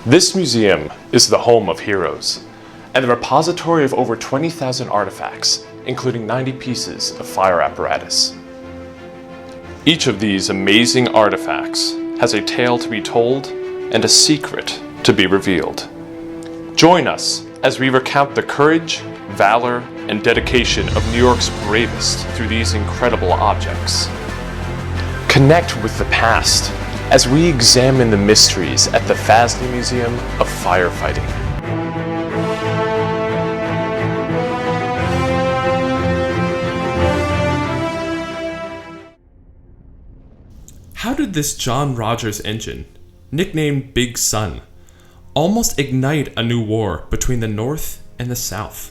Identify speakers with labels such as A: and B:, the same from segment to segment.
A: This museum is the home of heroes, and the repository of over 20,000 artifacts, including 90 pieces of fire apparatus. Each of these amazing artifacts has a tale to be told and a secret to be revealed. Join us as we recount the courage, valor, and dedication of New York's bravest through these incredible objects. Connect with the past as we examine the mysteries at the FASNY Museum of Firefighting.
B: How did this John Rodgers engine, nicknamed Big Sun, almost ignite a new war between the North and the South?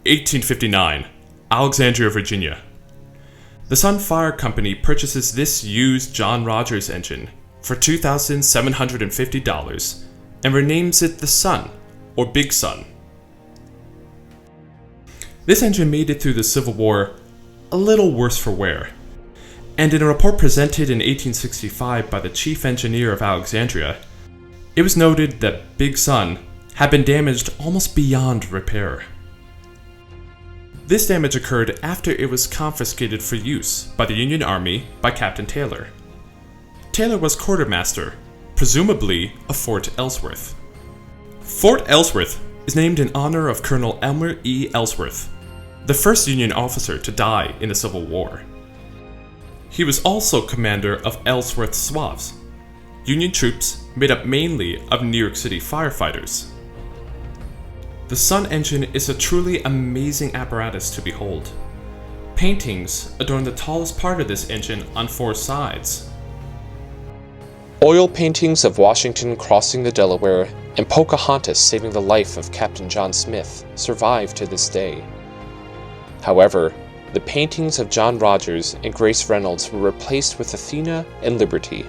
B: 1859, Alexandria, Virginia. The Sun Fire Company purchases this used John Rodgers engine for $2,750 and renames it the Sun, or Big Sun. This engine made it through the Civil War a little worse for wear, and in a report presented in 1865 by the chief engineer of Alexandria, it was noted that Big Sun had been damaged almost beyond repair. This damage occurred after it was confiscated for use by the Union Army by Captain Taylor. Taylor was quartermaster, presumably of Fort Ellsworth. Fort Ellsworth is named in honor of Colonel Elmer E. Ellsworth, the first Union officer to die in the Civil War. He was also commander of Ellsworth Zouaves, Union troops made up mainly of New York City firefighters. The Sun engine is a truly amazing apparatus to behold. Paintings adorn the tallest part of this engine on 4 sides.
A: Oil paintings of Washington crossing the Delaware and Pocahontas saving the life of Captain John Smith survive to this day. However, the paintings of John Rodgers and Grace Reynolds were replaced with Athena and Liberty.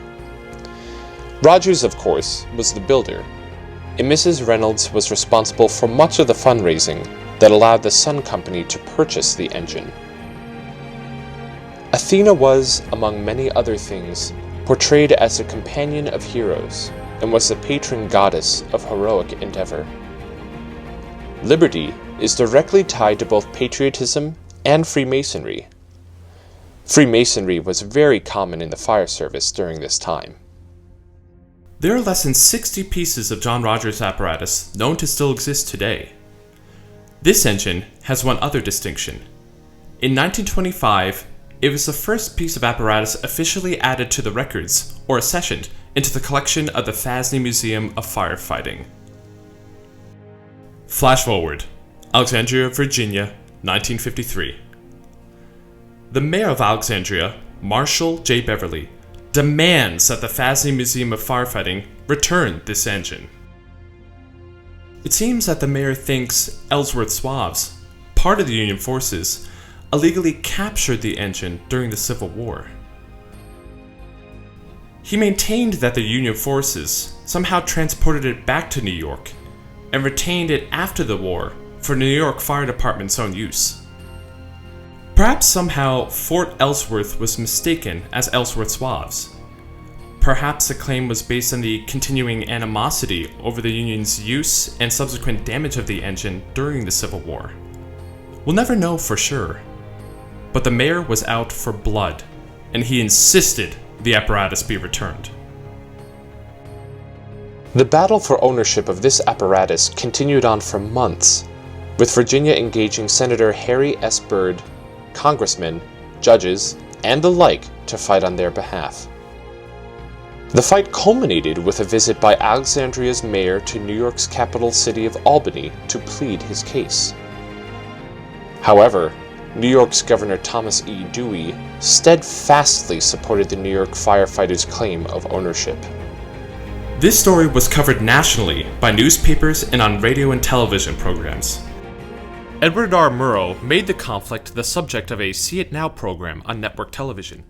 A: Rodgers, of course, was the builder, and Mrs. Reynolds was responsible for much of the fundraising that allowed the Sun Company to purchase the engine. Athena was, among many other things, portrayed as a companion of heroes and was the patron goddess of heroic endeavor. Liberty is directly tied to both patriotism and Freemasonry. Freemasonry was very common in the fire service during this time.
B: There are less than 60 pieces of John Rodgers apparatus known to still exist today. This engine has one other distinction. In 1925, it was the first piece of apparatus officially added to the records, or accessioned, into the collection of the FASNY Museum of Firefighting. Flash forward, Alexandria, Virginia, 1953. The mayor of Alexandria, Marshall J. Beverly, demands that the FASNY Museum of Firefighting return this engine. It seems that the mayor thinks Ellsworth Zouaves, part of the Union forces, illegally captured the engine during the Civil War. He maintained that the Union forces somehow transported it back to New York and retained it after the war for New York Fire Department's own use. Perhaps somehow Fort Ellsworth was mistaken as Ellsworth Zouaves. Perhaps the claim was based on the continuing animosity over the Union's use and subsequent damage of the engine during the Civil War. We'll never know for sure, but the mayor was out for blood, and he insisted the apparatus be returned.
A: The battle for ownership of this apparatus continued on for months, with Virginia engaging Senator Harry S. Byrd, congressmen, judges, and the like to fight on their behalf. The fight culminated with a visit by Alexandria's mayor to New York's capital city of Albany to plead his case. However, New York's Governor Thomas E. Dewey steadfastly supported the New York firefighters' claim of ownership.
B: This story was covered nationally by newspapers and on radio and television programs. Edward R. Murrow made the conflict the subject of a See It Now program on network television.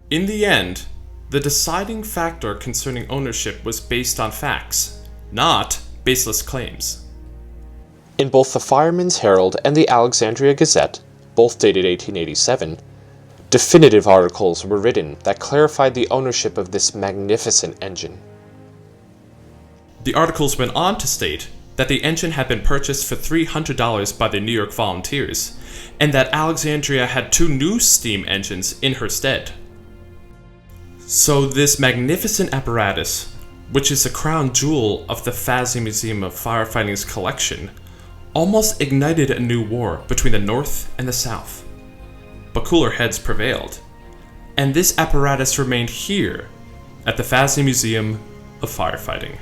B: In the end, the deciding factor concerning ownership was based on facts, not baseless claims.
A: In both the Fireman's Herald and the Alexandria Gazette, both dated 1887, Definitive articles were written that clarified the ownership of this magnificent engine.
B: The articles went on to state that the engine had been purchased for $300 by the New York Volunteers, and that Alexandria had 2 new steam engines in her stead. So this magnificent apparatus, which is the crown jewel of the FASNY Museum of Firefighting's collection, almost ignited a new war between the North and the South. But cooler heads prevailed, and this apparatus remained here at the FASNY Museum of Firefighting.